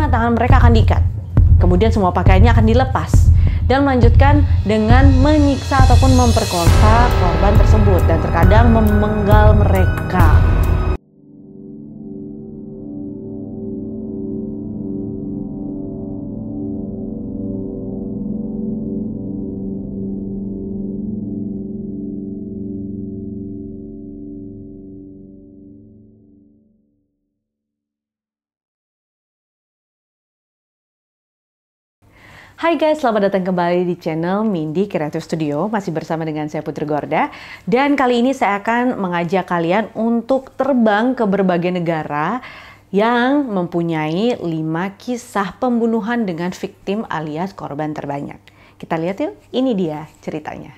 Pertama, tangan mereka akan diikat. Kemudian semua pakaiannya akan dilepas. Dan melanjutkan dengan menyiksa ataupun memperkosa korban tersebut. Dan terkadang memenggal mereka. Hai guys, selamat datang kembali di channel Mindy Creative Studio. Masih bersama dengan saya Putri Gorda. Dan kali ini saya akan mengajak kalian untuk terbang ke berbagai negara yang mempunyai 5 kisah pembunuhan dengan victim alias korban terbanyak. Kita lihat yuk, ini dia ceritanya.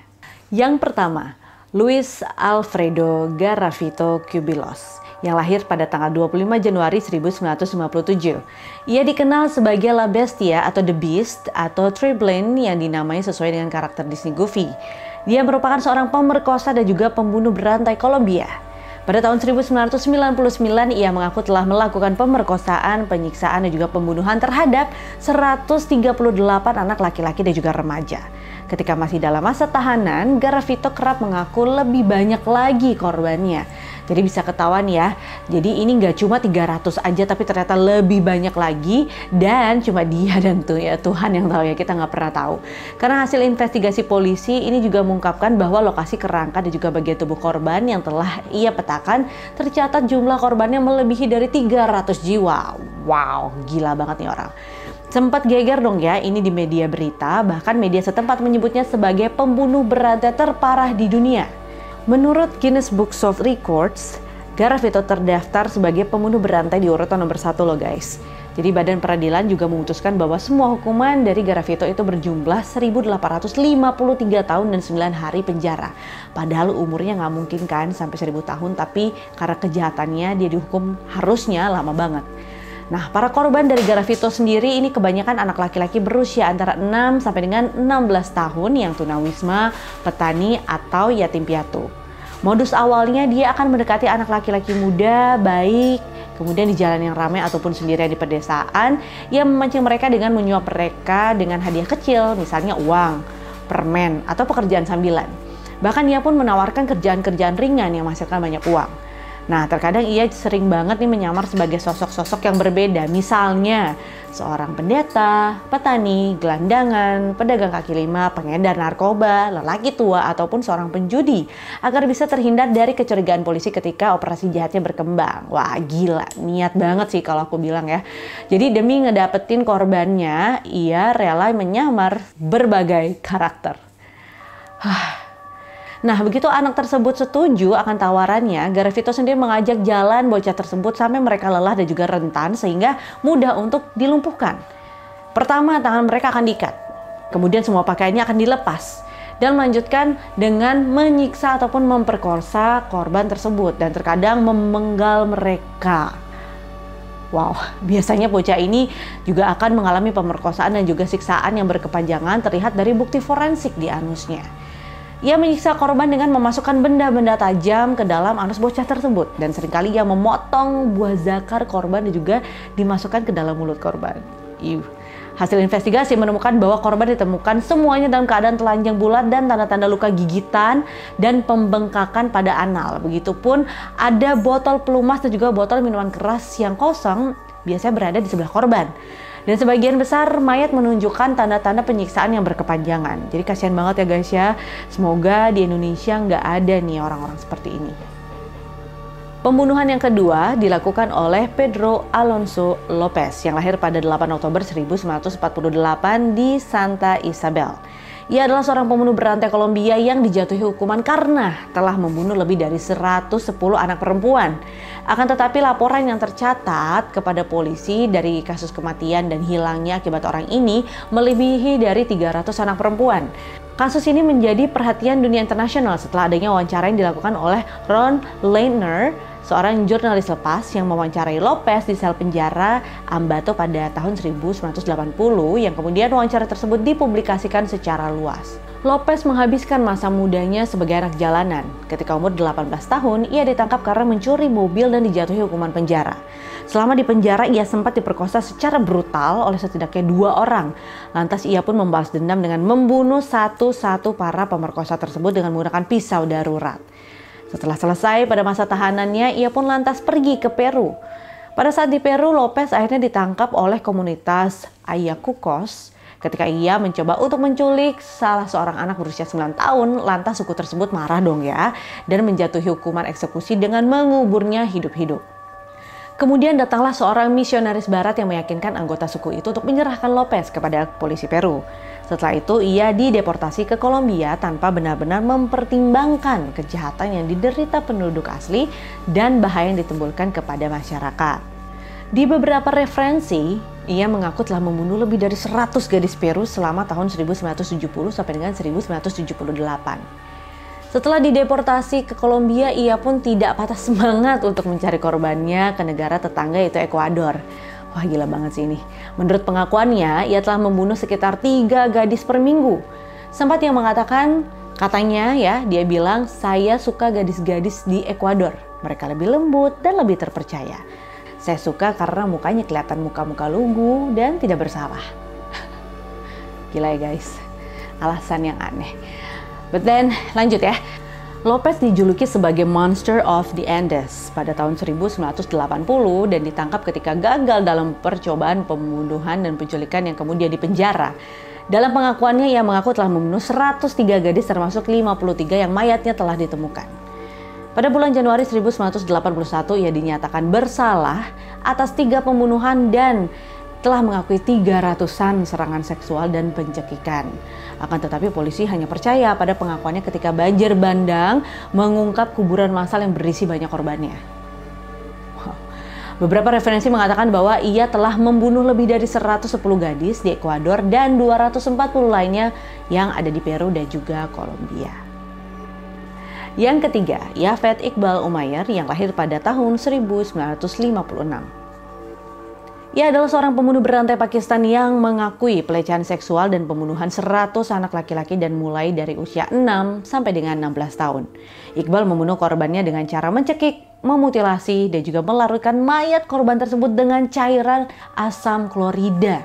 Yang pertama, Luis Alfredo Garavito Cubillos, yang lahir pada tanggal 25 Januari 1957. Ia dikenal sebagai La Bestia atau The Beast atau Tribblin yang dinamai sesuai dengan karakter Disney Goofy. Dia merupakan seorang pemerkosa dan juga pembunuh berantai Kolombia. Pada tahun 1999, ia mengaku telah melakukan pemerkosaan, penyiksaan, dan juga pembunuhan terhadap 138 anak laki-laki dan juga remaja. Ketika masih dalam masa tahanan, Garavito kerap mengaku lebih banyak lagi korbannya. Jadi bisa ketahuan ya, jadi ini nggak cuma 300 aja tapi ternyata lebih banyak lagi. Dan cuma dia dan Tuhan yang tahu ya, kita nggak pernah tahu. Karena hasil investigasi polisi ini juga mengungkapkan bahwa lokasi kerangka dan juga bagian tubuh korban yang telah ia petakan tercatat jumlah korbannya melebihi dari 300 jiwa. Wow, gila banget nih orang. Sempat geger dong ya ini di media berita, bahkan media setempat menyebutnya sebagai pembunuh berantai terparah di dunia. Menurut Guinness Book of Records, Garavito terdaftar sebagai pembunuh berantai di urutan nomor 1 loh guys. Jadi badan peradilan juga memutuskan bahwa semua hukuman dari Garavito itu berjumlah 1.853 tahun dan 9 hari penjara. Padahal umurnya nggak mungkin kan sampai 1.000 tahun, tapi karena kejahatannya dia dihukum harusnya lama banget. Nah, para korban dari Garavito sendiri ini kebanyakan anak laki-laki berusia antara 6 sampai dengan 16 tahun yang tunawisma, petani, atau yatim piatu. Modus awalnya dia akan mendekati anak laki-laki muda, baik, kemudian di jalan yang ramai ataupun sendirian di pedesaan, ia memancing mereka dengan menyuap mereka dengan hadiah kecil, misalnya uang, permen, atau pekerjaan sambilan. Bahkan ia pun menawarkan kerjaan-kerjaan ringan yang menghasilkan banyak uang. Nah, terkadang ia sering banget nih menyamar sebagai sosok-sosok yang berbeda. Misalnya, seorang pendeta, petani, gelandangan, pedagang kaki lima, pengedar narkoba, lelaki tua, ataupun seorang penjudi. Agar bisa terhindar dari kecurigaan polisi ketika operasi jahatnya berkembang. Wah, gila. Niat banget sih kalau aku bilang ya. Jadi demi ngedapetin korbannya, ia rela menyamar berbagai karakter. Nah, begitu anak tersebut setuju akan tawarannya, Garavito sendiri mengajak jalan bocah tersebut sampai mereka lelah dan juga rentan sehingga mudah untuk dilumpuhkan. Pertama, tangan mereka akan diikat. Kemudian semua pakaiannya akan dilepas. Dan melanjutkan dengan menyiksa ataupun memperkosa korban tersebut. Dan terkadang memenggal mereka. Wow, biasanya bocah ini juga akan mengalami pemerkosaan dan juga siksaan yang berkepanjangan terlihat dari bukti forensik di anusnya. Ia menyiksa korban dengan memasukkan benda-benda tajam ke dalam anus bocah tersebut. Dan seringkali ia memotong buah zakar korban dan juga dimasukkan ke dalam mulut korban. Hasil investigasi menemukan bahwa korban ditemukan semuanya dalam keadaan telanjang bulat dan tanda-tanda luka gigitan dan pembengkakan pada anal. Begitupun ada botol pelumas dan juga botol minuman keras yang kosong biasanya berada di sebelah korban. Dan sebagian besar mayat menunjukkan tanda-tanda penyiksaan yang berkepanjangan. Jadi kasihan banget ya guys ya. Semoga di Indonesia nggak ada nih orang-orang seperti ini. Pembunuhan yang kedua dilakukan oleh Pedro Alonso Lopez yang lahir pada 8 Oktober 1948 di Santa Isabel. Ia adalah seorang pembunuh berantai Kolombia yang dijatuhi hukuman karena telah membunuh lebih dari 110 anak perempuan. Akan tetapi laporan yang tercatat kepada polisi dari kasus kematian dan hilangnya akibat orang ini melebihi dari 300 anak perempuan. Kasus ini menjadi perhatian dunia internasional setelah adanya wawancara yang dilakukan oleh Ron Leitner, seorang jurnalis lepas yang mewawancarai Lopez di sel penjara Ambato pada tahun 1980 yang kemudian wawancara tersebut dipublikasikan secara luas. Lopez menghabiskan masa mudanya sebagai anak jalanan. Ketika umur 18 tahun, ia ditangkap karena mencuri mobil dan dijatuhi hukuman penjara. Selama di penjara, ia sempat diperkosa secara brutal oleh setidaknya 2 orang. Lantas ia pun membalas dendam dengan membunuh satu-satu para pemerkosa tersebut dengan menggunakan pisau darurat. Setelah selesai pada masa tahanannya, ia pun lantas pergi ke Peru. Pada saat di Peru, Lopez akhirnya ditangkap oleh komunitas Ayacucos ketika ia mencoba untuk menculik salah seorang anak berusia 9 tahun. Lantas suku tersebut marah dong ya, dan menjatuhi hukuman eksekusi dengan menguburnya hidup-hidup. Kemudian datanglah seorang misionaris barat yang meyakinkan anggota suku itu untuk menyerahkan Lopez kepada polisi Peru. Setelah itu ia dideportasi ke Kolombia tanpa benar-benar mempertimbangkan kejahatan yang diderita penduduk asli dan bahaya yang ditimbulkan kepada masyarakat. Di beberapa referensi, ia mengaku telah membunuh lebih dari 100 gadis Peru selama tahun 1970 sampai dengan 1978. Setelah dideportasi ke Kolombia, ia pun tidak patah semangat untuk mencari korbannya ke negara tetangga yaitu Ekuador. Wah, gila banget sih ini. Menurut pengakuannya, ia telah membunuh sekitar 3 gadis per minggu. Sempat ia mengatakan, katanya ya, dia bilang, "Saya suka gadis-gadis di Ekuador. Mereka lebih lembut dan lebih terpercaya. Saya suka karena mukanya kelihatan muka-muka lugu dan tidak bersalah." Gila ya guys, alasan yang aneh. But then, lanjut ya. Lopez dijuluki sebagai Monster of the Andes pada tahun 1980 dan ditangkap ketika gagal dalam percobaan pembunuhan dan penculikan yang kemudian dipenjara. Dalam pengakuannya, ia mengaku telah membunuh 103 gadis termasuk 53 yang mayatnya telah ditemukan. Pada bulan Januari 1981, ia dinyatakan bersalah atas 3 pembunuhan dan telah mengakui 300-an serangan seksual dan pencekikan. Akan tetapi polisi hanya percaya pada pengakuannya ketika banjir bandang mengungkap kuburan massal yang berisi banyak korbannya. Beberapa referensi mengatakan bahwa ia telah membunuh lebih dari 110 gadis di Ekuador dan 240 lainnya yang ada di Peru dan juga Kolombia. Yang ketiga, Yafet Iqbal Umayyar yang lahir pada tahun 1956. Ia adalah seorang pembunuh berantai Pakistan yang mengakui pelecehan seksual dan pembunuhan 100 anak laki-laki dan mulai dari usia 6 sampai dengan 16 tahun. Iqbal membunuh korbannya dengan cara mencekik, memutilasi, dan juga melarutkan mayat korban tersebut dengan cairan asam klorida.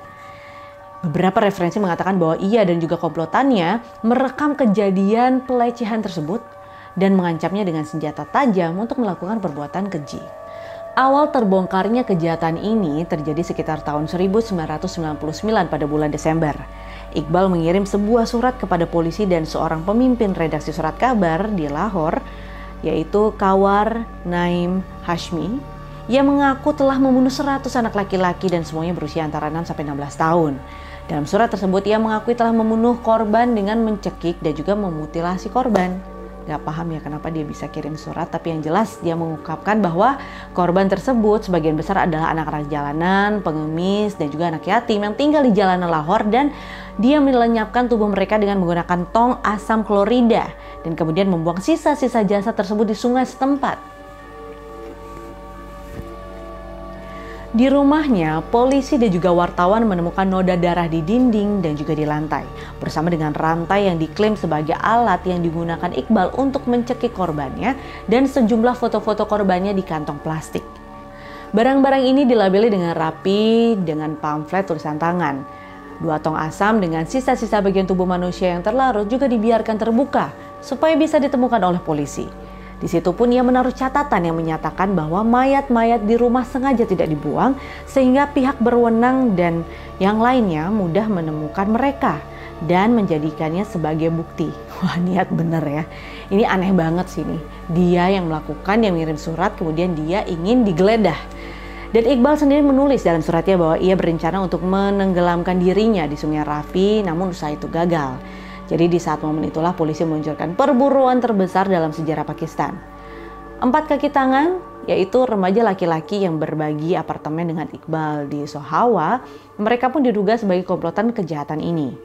Beberapa referensi mengatakan bahwa ia dan juga komplotannya merekam kejadian pelecehan tersebut dan mengancamnya dengan senjata tajam untuk melakukan perbuatan keji. Awal terbongkarnya kejahatan ini terjadi sekitar tahun 1999 pada bulan Desember. Iqbal mengirim sebuah surat kepada polisi dan seorang pemimpin redaksi surat kabar di Lahore, yaitu Kawar Naim Hashmi, yang mengaku telah membunuh 100 anak laki-laki dan semuanya berusia antara 6 sampai 16 tahun. Dalam surat tersebut ia mengakui telah membunuh korban dengan mencekik dan juga memutilasi korban. Gak paham ya kenapa dia bisa kirim surat, tapi yang jelas dia mengungkapkan bahwa korban tersebut sebagian besar adalah anak-anak jalanan, pengemis, dan juga anak yatim yang tinggal di jalanan Lahore, dan dia melenyapkan tubuh mereka dengan menggunakan tong asam klorida dan kemudian membuang sisa-sisa jasad tersebut di sungai setempat. Di rumahnya, polisi dan juga wartawan menemukan noda darah di dinding dan juga di lantai, bersama dengan rantai yang diklaim sebagai alat yang digunakan Iqbal untuk mencekik korbannya dan sejumlah foto-foto korbannya di kantong plastik. Barang-barang ini dilabeli dengan rapi dengan pamflet tulisan tangan. 2 tong asam dengan sisa-sisa bagian tubuh manusia yang terlarut juga dibiarkan terbuka supaya bisa ditemukan oleh polisi. Di situ pun ia menaruh catatan yang menyatakan bahwa mayat-mayat di rumah sengaja tidak dibuang sehingga pihak berwenang dan yang lainnya mudah menemukan mereka dan menjadikannya sebagai bukti. Wah, niat bener ya. Ini aneh banget sih nih. Dia yang melakukan, yang mengirim surat, kemudian dia ingin digeledah. Dan Iqbal sendiri menulis dalam suratnya bahwa ia berencana untuk menenggelamkan dirinya di Sungai Rafi, namun usaha itu gagal. Jadi di saat momen itulah polisi meluncurkan perburuan terbesar dalam sejarah Pakistan. 4 kaki tangan, yaitu remaja laki-laki yang berbagi apartemen dengan Iqbal di Sohawa, mereka pun diduga sebagai komplotan kejahatan ini.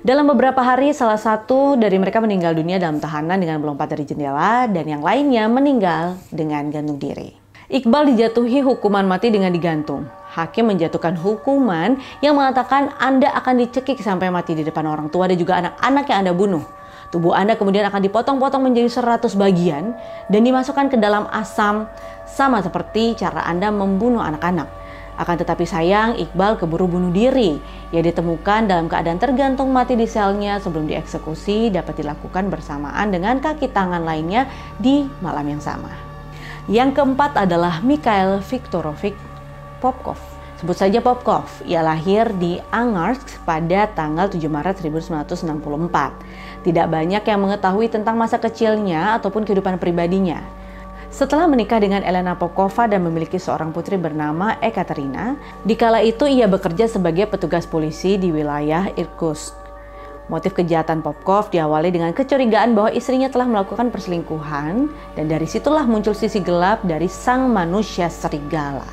Dalam beberapa hari, salah satu dari mereka meninggal dunia dalam tahanan dengan melompat dari jendela dan yang lainnya meninggal dengan gantung diri. Iqbal dijatuhi hukuman mati dengan digantung. Hakim menjatuhkan hukuman yang mengatakan Anda akan dicekik sampai mati di depan orang tua dan juga anak-anak yang Anda bunuh. Tubuh Anda kemudian akan dipotong-potong menjadi 100 bagian dan dimasukkan ke dalam asam, sama seperti cara Anda membunuh anak-anak. Akan tetapi sayang, Iqbal keburu bunuh diri. Ia ditemukan dalam keadaan tergantung mati di selnya sebelum dieksekusi, dapat dilakukan bersamaan dengan kaki tangan lainnya di malam yang sama. Yang keempat adalah Mikhail Viktorovich Popkov. Sebut saja Popkov. Ia lahir di Angarsk pada tanggal 7 Maret 1964. Tidak banyak yang mengetahui tentang masa kecilnya ataupun kehidupan pribadinya. Setelah menikah dengan Elena Popkova dan memiliki seorang putri bernama Ekaterina, dikala itu ia bekerja sebagai petugas polisi di wilayah Irkutsk. Motif kejahatan Popkov diawali dengan kecurigaan bahwa istrinya telah melakukan perselingkuhan, dan dari situlah muncul sisi gelap dari sang manusia serigala.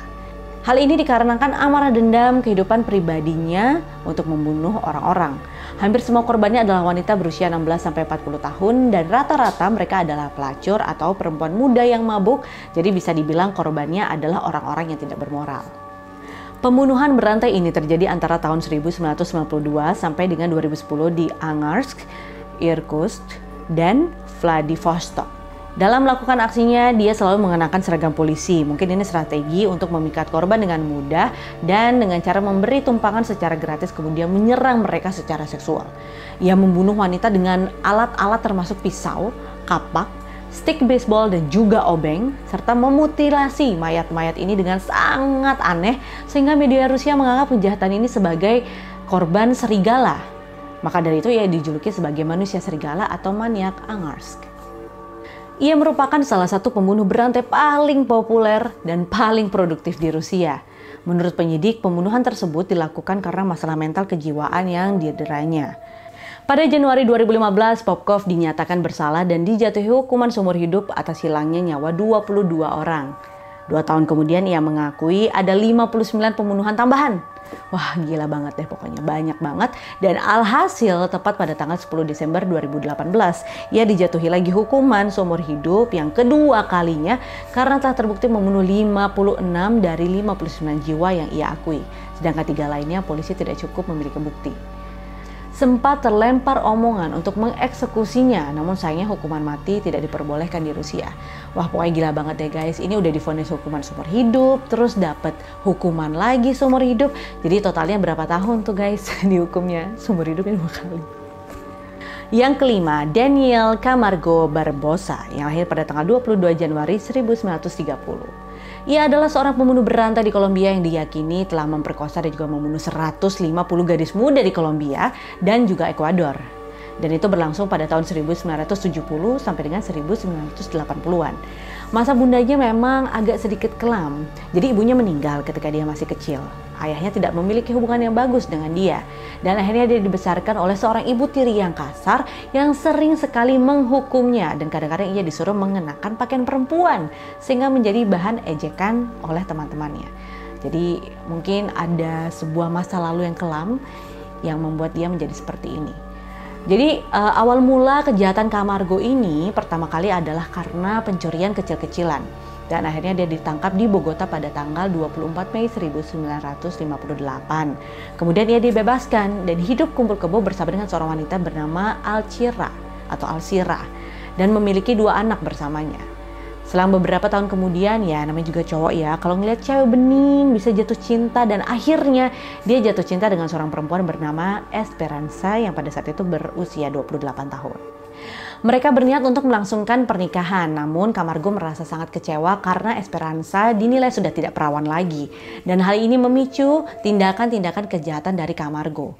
Hal ini dikarenakan amarah dendam kehidupan pribadinya untuk membunuh orang-orang. Hampir semua korbannya adalah wanita berusia 16-40 tahun dan rata-rata mereka adalah pelacur atau perempuan muda yang mabuk, jadi bisa dibilang korbannya adalah orang-orang yang tidak bermoral. Pembunuhan berantai ini terjadi antara tahun 1992 sampai dengan 2010 di Angarsk, Irkutsk, dan Vladivostok. Dalam melakukan aksinya, dia selalu mengenakan seragam polisi. Mungkin ini strategi untuk memikat korban dengan mudah dan dengan cara memberi tumpangan secara gratis kemudian menyerang mereka secara seksual. Ia membunuh wanita dengan alat-alat termasuk pisau, kapak, stik baseball dan juga obeng, serta memutilasi mayat-mayat ini dengan sangat aneh sehingga media Rusia menganggap kejahatan ini sebagai korban serigala. Maka dari itu ia dijuluki sebagai manusia serigala atau maniak Angarsk. Ia merupakan salah satu pembunuh berantai paling populer dan paling produktif di Rusia. Menurut penyidik, pembunuhan tersebut dilakukan karena masalah mental kejiwaan yang dideranya. Pada Januari 2015, Popkov dinyatakan bersalah dan dijatuhi hukuman seumur hidup atas hilangnya nyawa 22 orang. 2 tahun kemudian ia mengakui ada 59 pembunuhan tambahan. Wah, gila banget deh pokoknya, banyak banget. Dan alhasil tepat pada tanggal 10 Desember 2018, ia dijatuhi lagi hukuman seumur hidup yang kedua kalinya karena telah terbukti membunuh 56 dari 59 jiwa yang ia akui. Sedangkan 3 lainnya polisi tidak cukup memiliki bukti. Sempat terlempar omongan untuk mengeksekusinya, namun sayangnya hukuman mati tidak diperbolehkan di Rusia. Wah, pokoknya gila banget deh guys, ini udah divonis hukuman seumur hidup, terus dapat hukuman lagi seumur hidup. Jadi totalnya berapa tahun tuh guys dihukumnya? Seumur hidup ini 2 kali. Yang kelima, Daniel Camargo Barbosa yang lahir pada tanggal 22 Januari 1930. Ia adalah seorang pembunuh berantai di Kolombia yang diyakini telah memperkosa dan juga membunuh 150 gadis muda di Kolombia dan juga Ekuador. Dan itu berlangsung pada tahun 1970 sampai dengan 1980-an. Masa bundanya memang agak sedikit kelam, jadi ibunya meninggal ketika dia masih kecil. Ayahnya tidak memiliki hubungan yang bagus dengan dia, dan akhirnya dia dibesarkan oleh seorang ibu tiri yang kasar yang sering sekali menghukumnya, dan kadang-kadang ia disuruh mengenakan pakaian perempuan sehingga menjadi bahan ejekan oleh teman-temannya. Jadi mungkin ada sebuah masa lalu yang kelam yang membuat dia menjadi seperti ini. Jadi awal mula kejahatan Camargo ini pertama kali adalah karena pencurian kecil-kecilan. Dan akhirnya dia ditangkap di Bogota pada tanggal 24 Mei 1958. Kemudian ia dibebaskan dan hidup kumpul kebo bersama dengan seorang wanita bernama Alcira atau Alcira dan memiliki 2 anak bersamanya. Selang beberapa tahun kemudian, ya namanya juga cowok ya, kalau ngeliat cewek bening bisa jatuh cinta, dan akhirnya dia jatuh cinta dengan seorang perempuan bernama Esperanza yang pada saat itu berusia 28 tahun. Mereka berniat untuk melangsungkan pernikahan, namun Camargo merasa sangat kecewa karena Esperanza dinilai sudah tidak perawan lagi. Dan hal ini memicu tindakan-tindakan kejahatan dari Camargo.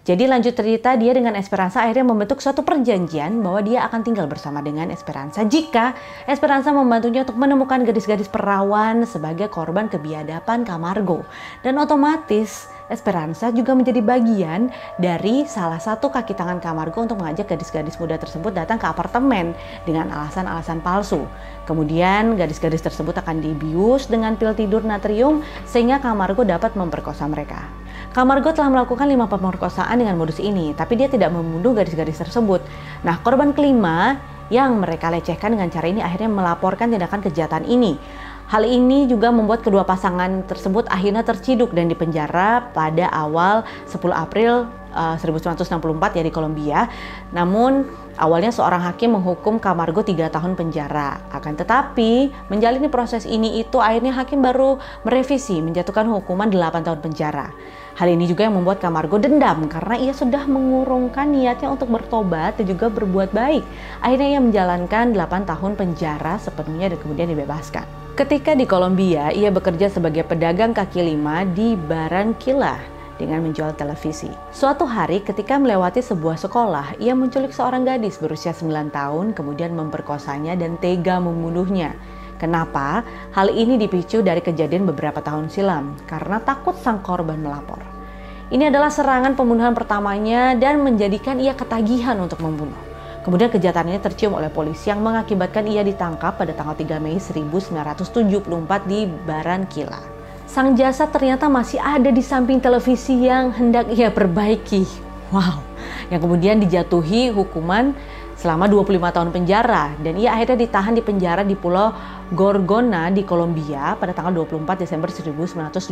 Jadi lanjut cerita, dia dengan Esperanza akhirnya membentuk suatu perjanjian bahwa dia akan tinggal bersama dengan Esperanza jika Esperanza membantunya untuk menemukan gadis-gadis perawan sebagai korban kebiadaban Camargo. Dan otomatis Esperanza juga menjadi bagian dari salah satu kaki tangan Camargo untuk mengajak gadis-gadis muda tersebut datang ke apartemen dengan alasan-alasan palsu. Kemudian gadis-gadis tersebut akan dibius dengan pil tidur natrium sehingga Camargo dapat memperkosa mereka. Camargo telah melakukan 5 pemerkosaan dengan modus ini, tapi dia tidak membunuh gadis-gadis tersebut. Nah, korban kelima yang mereka lecehkan dengan cara ini akhirnya melaporkan tindakan kejahatan ini. Hal ini juga membuat kedua pasangan tersebut akhirnya terciduk dan dipenjara pada awal 10 April 1964 ya di Kolombia. Namun awalnya seorang hakim menghukum Camargo 3 tahun penjara. Akan tetapi menjalani proses ini itu akhirnya hakim baru merevisi menjatuhkan hukuman 8 tahun penjara. Hal ini juga yang membuat Camargo dendam karena ia sudah mengurungkan niatnya untuk bertobat dan juga berbuat baik. Akhirnya ia menjalankan 8 tahun penjara sepenuhnya dan kemudian dibebaskan. Ketika di Kolombia, ia bekerja sebagai pedagang kaki lima di Barranquilla dengan menjual televisi. Suatu hari ketika melewati sebuah sekolah, ia menculik seorang gadis berusia 9 tahun, kemudian memperkosanya dan tega membunuhnya. Kenapa? Hal ini dipicu dari kejadian beberapa tahun silam, karena takut sang korban melapor. Ini adalah serangan pembunuhan pertamanya dan menjadikan ia ketagihan untuk membunuh. Kemudian kejahatannya tercium oleh polisi yang mengakibatkan ia ditangkap pada tanggal 3 Mei 1974 di Barranquilla. Sang jasad ternyata masih ada di samping televisi yang hendak ia perbaiki. Wow, yang kemudian dijatuhi hukuman selama 25 tahun penjara dan ia akhirnya ditahan di penjara di Pulau Gorgona di Kolombia pada tanggal 24 Desember 1977.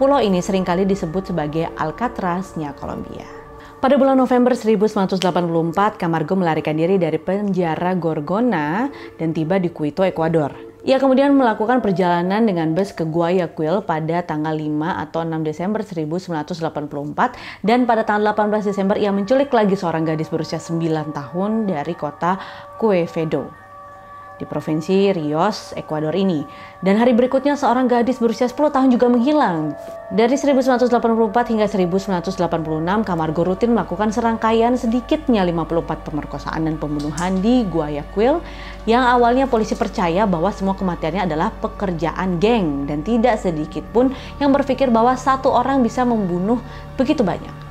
Pulau ini seringkali disebut sebagai Alcatraznya Kolombia. Pada bulan November 1984, Camargo melarikan diri dari penjara Gorgona dan tiba di Quito, Ekuador. Ia kemudian melakukan perjalanan dengan bus ke Guayaquil pada tanggal 5 atau 6 Desember 1984 dan pada tanggal 18 Desember ia menculik lagi seorang gadis berusia 9 tahun dari kota Quevedo di Provinsi Rios, Ekuador ini. Dan hari berikutnya seorang gadis berusia 10 tahun juga menghilang. Dari 1984 hingga 1986, Camargo rutin melakukan serangkaian sedikitnya 54 pemerkosaan dan pembunuhan di Guayaquil yang awalnya polisi percaya bahwa semua kematiannya adalah pekerjaan geng dan tidak sedikit pun yang berpikir bahwa satu orang bisa membunuh begitu banyak.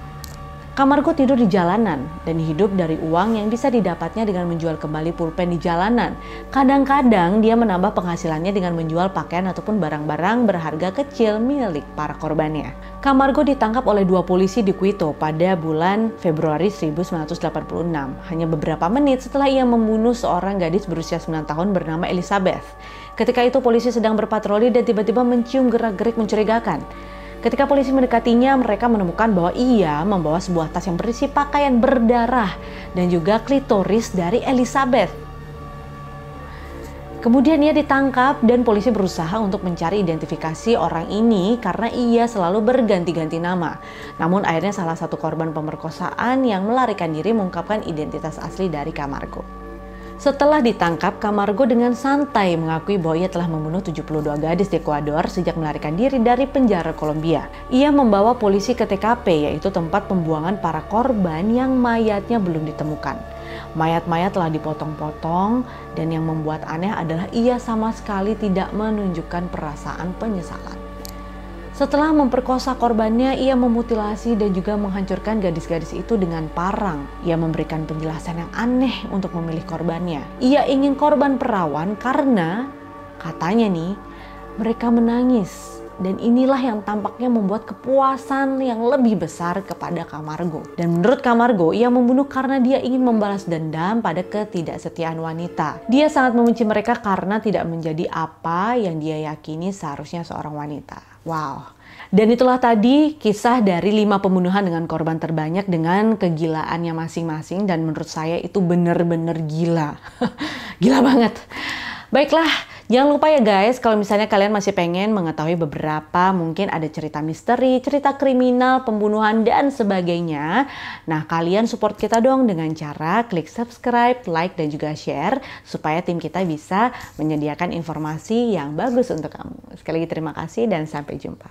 Camargo tidur di jalanan dan hidup dari uang yang bisa didapatnya dengan menjual kembali pulpen di jalanan. Kadang-kadang dia menambah penghasilannya dengan menjual pakaian ataupun barang-barang berharga kecil milik para korbannya. Camargo ditangkap oleh 2 polisi di Quito pada bulan Februari 1986. Hanya beberapa menit setelah ia membunuh seorang gadis berusia 9 tahun bernama Elizabeth. Ketika itu polisi sedang berpatroli dan tiba-tiba mencium gerak-gerik mencurigakan. Ketika polisi mendekatinya, mereka menemukan bahwa ia membawa sebuah tas yang berisi pakaian berdarah dan juga klitoris dari Elizabeth. Kemudian ia ditangkap dan polisi berusaha untuk mencari identifikasi orang ini karena ia selalu berganti-ganti nama. Namun akhirnya salah satu korban pemerkosaan yang melarikan diri mengungkapkan identitas asli dari Camargo. Setelah ditangkap, Camargo dengan santai mengakui bahwa ia telah membunuh 72 gadis di Ekuador sejak melarikan diri dari penjara Kolombia. Ia membawa polisi ke TKP, yaitu tempat pembuangan para korban yang mayatnya belum ditemukan. Mayat-mayat telah dipotong-potong dan yang membuat aneh adalah ia sama sekali tidak menunjukkan perasaan penyesalan. Setelah memperkosa korbannya, ia memutilasi dan juga menghancurkan gadis-gadis itu dengan parang. Ia memberikan penjelasan yang aneh untuk memilih korbannya. Ia ingin korban perawan karena, katanya nih, mereka menangis. Dan inilah yang tampaknya membuat kepuasan yang lebih besar kepada Camargo. Dan menurut Camargo, ia membunuh karena dia ingin membalas dendam pada ketidaksetiaan wanita. Dia sangat membenci mereka karena tidak menjadi apa yang dia yakini seharusnya seorang wanita. Wow. Dan itulah tadi kisah dari 5 pembunuhan dengan korban terbanyak dengan kegilaannya masing-masing. Dan menurut saya itu benar-benar gila. Gila banget. Baiklah, jangan lupa ya guys, kalau misalnya kalian masih pengen mengetahui beberapa, mungkin ada cerita misteri, cerita kriminal, pembunuhan, dan sebagainya. Nah, kalian support kita dong dengan cara klik subscribe, like, dan juga share, supaya tim kita bisa menyediakan informasi yang bagus untuk kamu. Sekali lagi terima kasih dan sampai jumpa.